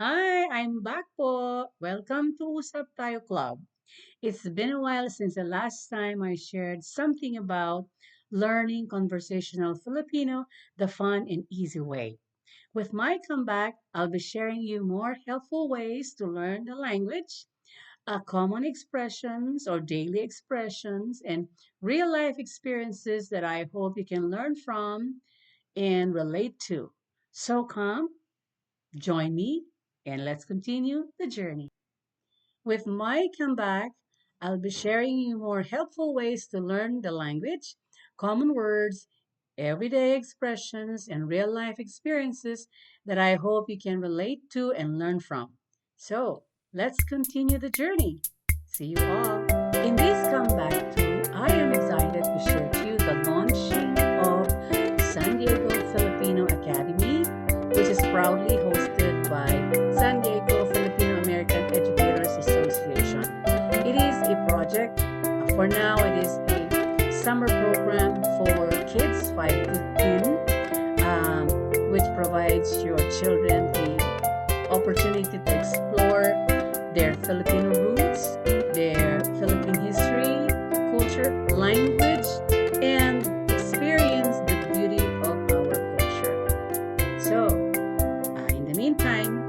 Hi, I'm back po. Welcome to USAPTAYO Club. It's been a while since the last time I shared something about learning conversational Filipino the fun and easy way. With my comeback, I'll be sharing you more helpful ways to learn the language, common expressions or daily expressions, and real life experiences that I hope you can learn from and relate to. So come, join me, and let's continue the journey. With my comeback, I'll be sharing you more helpful ways to learn the language, common words, everyday expressions, and real life experiences that I hope you can relate to and learn from. So, let's continue the journey. See you all. In this comeback too, I am excited to share to you the launching of San Diego Filipino Academy, which is proudly hosted by San Diego Filipino American Educators Association. It is a project, for now, it is a summer program for kids 5 to 10, which provides your children the opportunity to explore their Filipino roots, their Philippine history, culture, language, and experience the beauty of our culture. So, in the meantime,